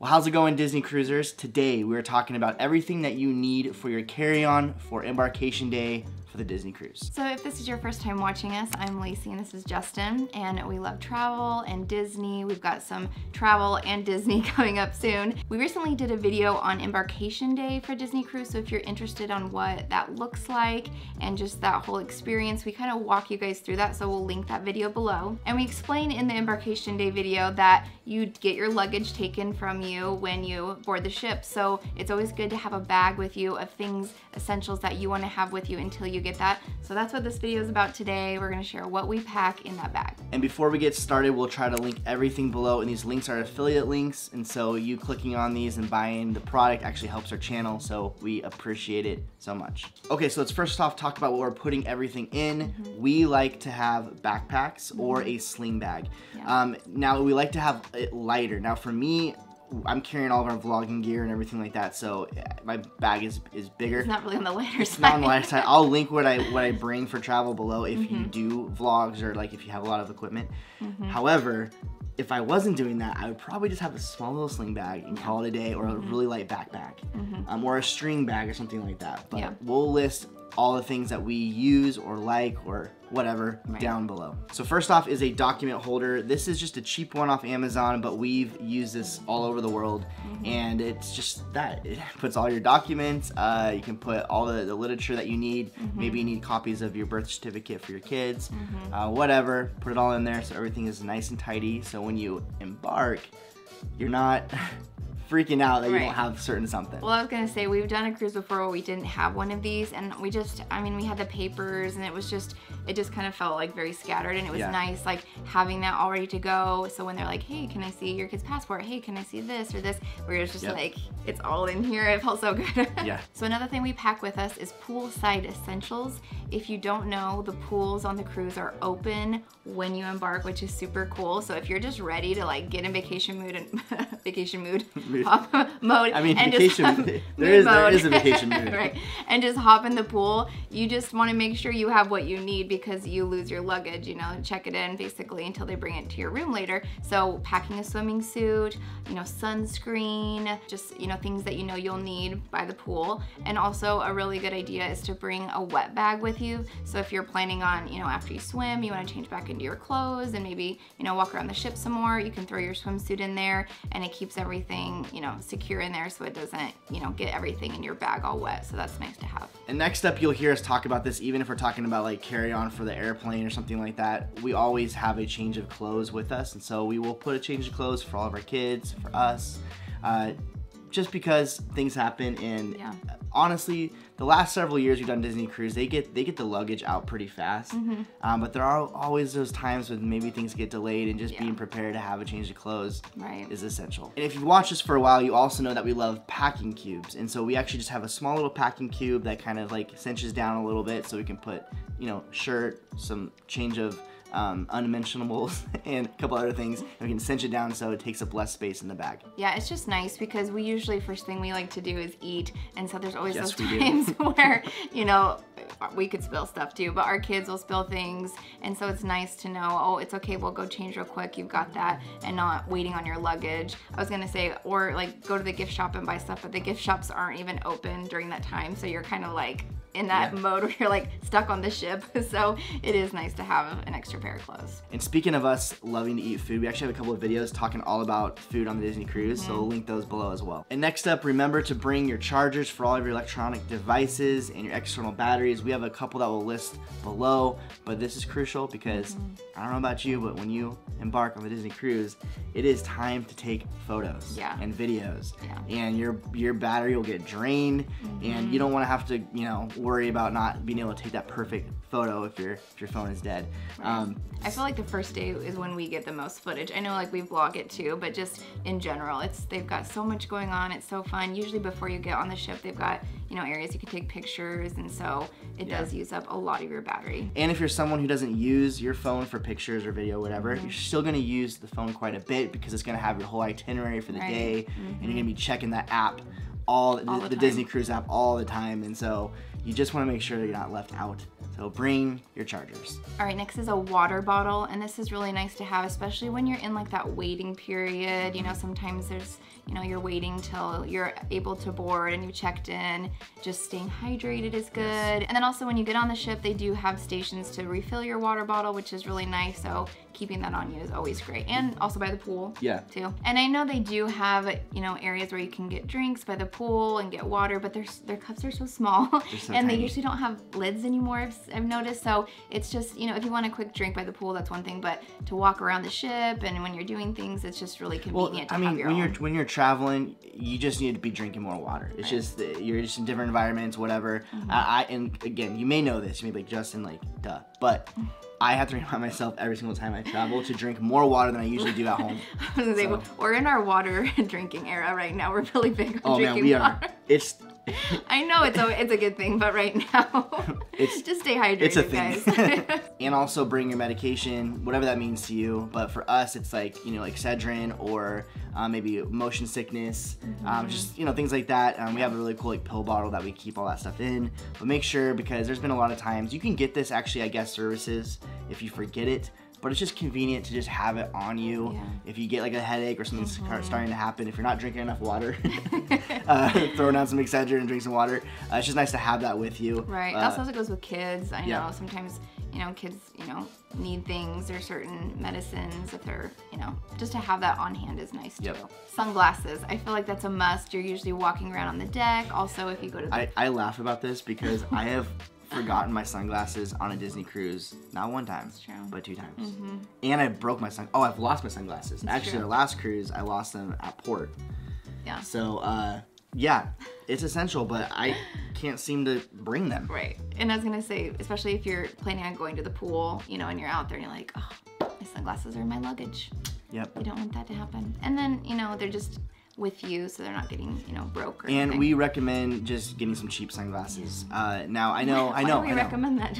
Well, how's it going, Disney Cruisers? Today we're talking about everything that you need for your carry-on for Embarkation Day for the Disney cruise. So if this is your first time watching us, I'm Lacey and this is Justin, and we love travel and Disney. We've got some travel and Disney coming up soon. We recently did a video on Embarkation Day for Disney Cruise, so if you're interested on what that looks like and just that whole experience, we kind of walk you guys through that, so we'll link that video below. And we explain in the Embarkation Day video that you get your luggage taken from you when you board the ship, so it's always good to have a bag with you of things, essentials that you want to have with you until you get that. So that's what this video is about today. We're going to share what we pack in that bag. And before we get started, we'll try to link everything below, and these links are affiliate links, and so you clicking on these and buying the product actually helps our channel, so we appreciate it so much. Okay, so let's first off talk about what we're putting everything in. We like to have backpacks or a sling bag. Yeah. Now we like to have it lighter. Now for me, I'm carrying all of our vlogging gear and everything like that, so my bag is bigger. It's not really on the lighter side. It's not on the lighter side. I'll link what I bring for travel below if you do vlogs or like if you have a lot of equipment. However, if I wasn't doing that, I would probably just have a small little sling bag and call it a day, or a really light backpack, or a string bag or something like that. But we'll list all the things that we use or like or whatever down below. So first off is a document holder. This is just a cheap one off Amazon, but we've used this all over the world, and it's just that. It puts all your documents, you can put all the literature that you need. Maybe you need copies of your birth certificate for your kids, whatever, put it all in there so everything is nice and tidy, so when you embark, you're not freaking out that you don't have certain something. Well, I was gonna say, we've done a cruise before where we didn't have one of these, and we just, I mean, we had the papers, and it just kind of felt like very scattered, and it was nice like having that all ready to go, so when they're like, hey, can I see your kid's passport? Hey, can I see this or this? Where it was just like, it's all in here. It felt so good. So another thing we pack with us is Poolside Essentials. If you don't know, the pools on the cruise are open when you embark, which is super cool. So if you're just ready to like get in vacation mood and mode. I mean, and vacation. There is a vacation mood. Right. And just hop in the pool. You just want to make sure you have what you need because you lose your luggage. You know, check it in basically until they bring it to your room later. So packing a swimming suit, you know, sunscreen, just things that you'll need by the pool. And also a really good idea is to bring a wet bag with you. So if you're planning on, after you swim, you want to change back into your clothes and maybe walk around the ship some more. You can throw your swimsuit in there, and it keeps everything secure in there so it doesn't get everything in your bag all wet, so that's nice to have. And next up, you'll hear us talk about this even if we're talking about like carry-on for the airplane or something like that. We always have a change of clothes with us, and so we will put a change of clothes for all of our kids, for us, just because things happen. And honestly, the last several years we've done Disney Cruise, they get the luggage out pretty fast, but there are always those times when maybe things get delayed, and just being prepared to have a change of clothes is essential. And if you've watched us for a while, you also know that we love packing cubes, and so we actually just have a small little packing cube that kind of like cinches down a little bit, so we can put shirt, some change of unmentionables, and a couple other things, and we can cinch it down so it takes up less space in the bag. Yeah, it's just nice because we usually, first thing we like to do is eat, and so there's always those times where, we could spill stuff too, but our kids will spill things, and so it's nice to know, oh, it's okay, we'll go change real quick, you've got that, and not waiting on your luggage. I was gonna say, or like go to the gift shop and buy stuff, but the gift shops aren't even open during that time, so you're kind of like in that mode where you're like stuck on the ship, so it is nice to have an extra pair of clothes. And speaking of us loving to eat food, we actually have a couple of videos talking all about food on the Disney Cruise, so we'll link those below as well. And next up, remember to bring your chargers for all of your electronic devices and your external batteries. We have a couple that we'll list below, but this is crucial because I don't know about you, but when you embark on the Disney Cruise, it is time to take photos and videos, and your battery will get drained, and you don't want to have to worry about not being able to take that perfect photo if your phone is dead. I feel like the first day is when we get the most footage. I know like we vlog it too, but just in general, they've got so much going on. It's so fun. Usually before you get on the ship, they've got areas you can take pictures, and so it does use up a lot of your battery. And if you're someone who doesn't use your phone for pictures or video, whatever, you're still gonna use the phone quite a bit because it's gonna have your whole itinerary for the day, and you're gonna be checking that app, the Disney Cruise app all the time, and so you just want to make sure that you're not left out So bring your chargers. All right, next is a water bottle, and this is really nice to have, especially when you're in like that waiting period. You know, sometimes there's, you know, you're waiting till you're able to board and you checked in. Just staying hydrated is good. Yes. And then also when you get on the ship, they do have stations to refill your water bottle, which is really nice. So keeping that on you is always great. And also by the pool, too. And I know they do have, you know, areas where you can get drinks by the pool and get water, but their cups are so small, so and tiny. They usually don't have lids anymore, I've noticed. So it's just, you know, if you want a quick drink by the pool, that's one thing, but to walk around the ship and when you're doing things, it's just really convenient to have your own. When you're traveling, you just need to be drinking more water. It's just, you're just in different environments, whatever. And again, you may know this, you may be like, Justin, like, duh, but I have to remind myself every single time I travel to drink more water than I usually do at home. I was gonna say, we're in our water drinking era right now. We're really big on drinking we water. Are. It's. I know it's a good thing, but right now, just stay hydrated, it's a thing. Guys. And also bring your medication, whatever that means to you. But for us, it's like, you know, like Excedrin or maybe motion sickness, just, you know, things like that. We have a really cool like pill bottle that we keep all that stuff in. But make sure, because there's been a lot of times you can get this actually at guest services if you forget it. But it's just convenient to just have it on you. If you get like a headache or something's starting to happen, if you're not drinking enough water, throw down some Excedrin and drink some water. It's just nice to have that with you. Right. That also goes with kids. I know sometimes, you know, kids, you know, need things or certain medicines if they're, you know, just to have that on hand is nice too. Sunglasses. I feel like that's a must. You're usually walking around on the deck. Also, if you go to the... I laugh about this because I have forgotten my sunglasses on a Disney cruise, not one time, but 2 times. And I broke my I've lost my sunglasses. Actually, our last cruise, I lost them at port. So, yeah, it's essential, but I can't seem to bring them. Right. And I was gonna say, especially if you're planning on going to the pool, you know, and you're out there and you're like, oh, my sunglasses are in my luggage. You don't want that to happen. And then, you know, they're just with you, so they're not getting, you know, broke or anything. We recommend just getting some cheap sunglasses. Now, I know. Why do we recommend that?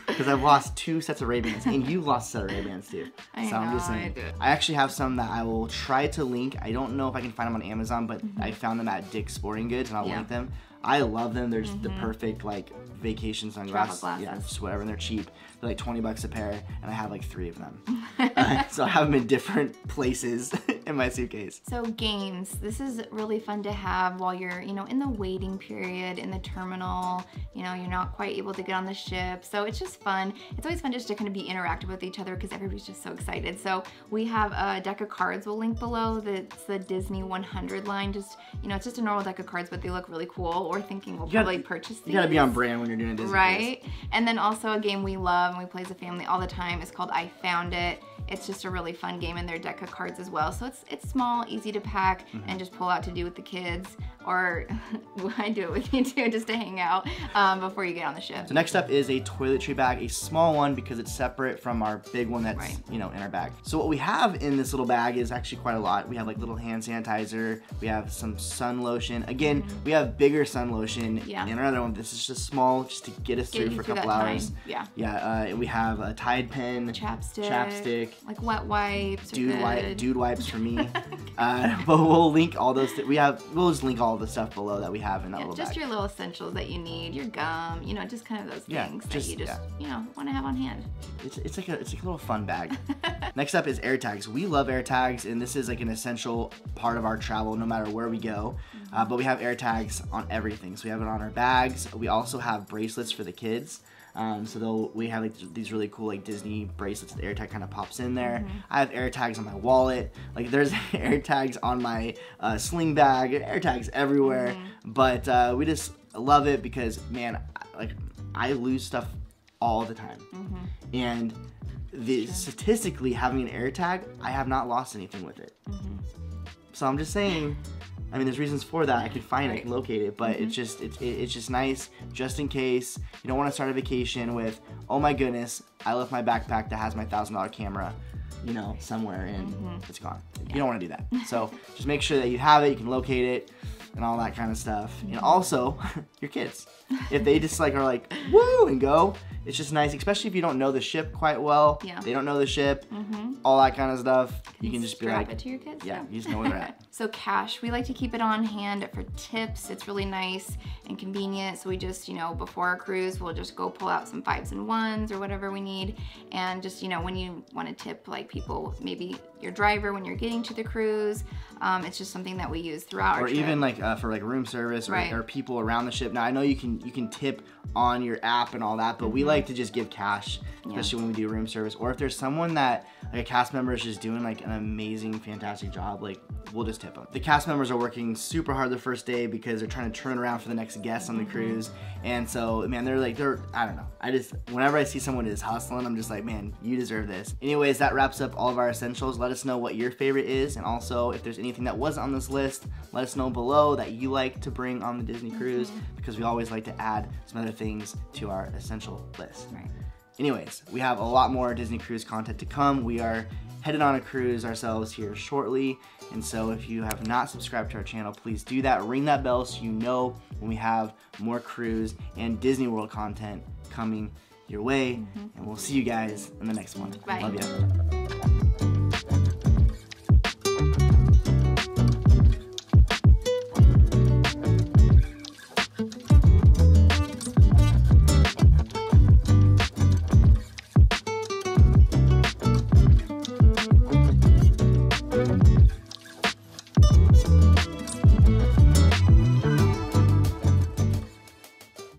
Because I've lost 2 sets of Ray-Bans, and you've lost a set of Ray-Bans too. I'm just saying. I actually have some that I will try to link. I don't know if I can find them on Amazon, but I found them at Dick's Sporting Goods, and I'll link them. I love them. They're just the perfect like vacation sunglasses. Yeah, just whatever. And they're cheap. They're like $20 a pair, and I have like 3 of them. So I have them in different places in my suitcase. So games. This is really fun to have while you're, you know, in the waiting period in the terminal. You know, you're not quite able to get on the ship, so it's just fun. It's always fun just to kind of be interactive with each other because everybody's just so excited. So we have a deck of cards. We'll link below. That's the Disney 100 line. Just, you know, it's just a normal deck of cards, but they look really cool. We're thinking we'll probably purchase these. You gotta be on brand when you're doing a Disney cruise. And then also a game we love and we play as a family all the time is called I Found It. It's just a really fun game in their deck of cards as well. So it's small, easy to pack, and just pull out to do with the kids. Or I do it with you too, just to hang out before you get on the ship. So next up is a toiletry bag, a small one because it's separate from our big one that's you know, in our bag. So what we have in this little bag is actually quite a lot. We have like little hand sanitizer. We have some sun lotion. Again, we have bigger sun lotion in another one. This is just small, just to get us through for a couple hours. We have a Tide pen, chapstick, like wet wipes. Dude wipes for me. But we'll link all those. We'll just link all the stuff below that we have in that little bag. Just your little essentials that you need, your gum, you know, just kind of those things that you just you know, want to have on hand. It's like a little fun bag. Next up is AirTags. We love AirTags, and this is like an essential part of our travel, no matter where we go. But we have AirTags on everything. So we have it on our bags. We also have bracelets for the kids. So we have like these really cool like Disney bracelets. The AirTag kind of pops in there. I have AirTags on my wallet. Like there's AirTags on my sling bag. AirTags everywhere. But we just love it because, man, like I lose stuff all the time. And statistically, having an AirTag, I have not lost anything with it. So I'm just saying. I mean, there's reasons for that. I can find it, I can locate it, but it's just nice, just in case you don't want to start a vacation with, oh my goodness, I left my backpack that has my $1,000 camera, you know, somewhere and it's gone. You don't want to do that. So just make sure that you have it, you can locate it, and all that kind of stuff. And also, your kids, if they just like are like woo and go, it's just nice, especially if you don't know the ship quite well. Yeah. They don't know the ship, all that kind of stuff. You can just be strap like, it to your kids. yeah, you just know where they're at. So cash, we like to keep it on hand for tips. It's really nice and convenient. So we just, you know, before our cruise, we'll just go pull out some 5s and 1s or whatever we need. And just, you know, when you want to tip like people, maybe your driver when you're getting to the cruise, it's just something that we use throughout our or trip. even like for like room service or people around the ship. Now I know you can tip on your app and all that, but we like to just give cash, especially when we do room service. Or if there's someone that like a cast member is just doing like an amazing, fantastic job, like we'll just tip them. The cast members are working super hard the first day because they're trying to turn around for the next guest on the cruise, and so man, they're I don't know. Whenever I see someone is hustling, I'm just like, man, you deserve this. Anyways, that wraps up all of our essentials. Let us know what your favorite is, and also if there's anything that wasn't on this list, let us know below that you like to bring on the Disney cruise, because we always like to add some other things to our essential list. Right. Anyways, we have a lot more Disney cruise content to come. We are headed on a cruise ourselves here shortly, and so if you have not subscribed to our channel, please do that. Ring that bell so you know when we have more cruise and Disney World content coming your way, and we'll see you guys in the next one. Bye. Love you.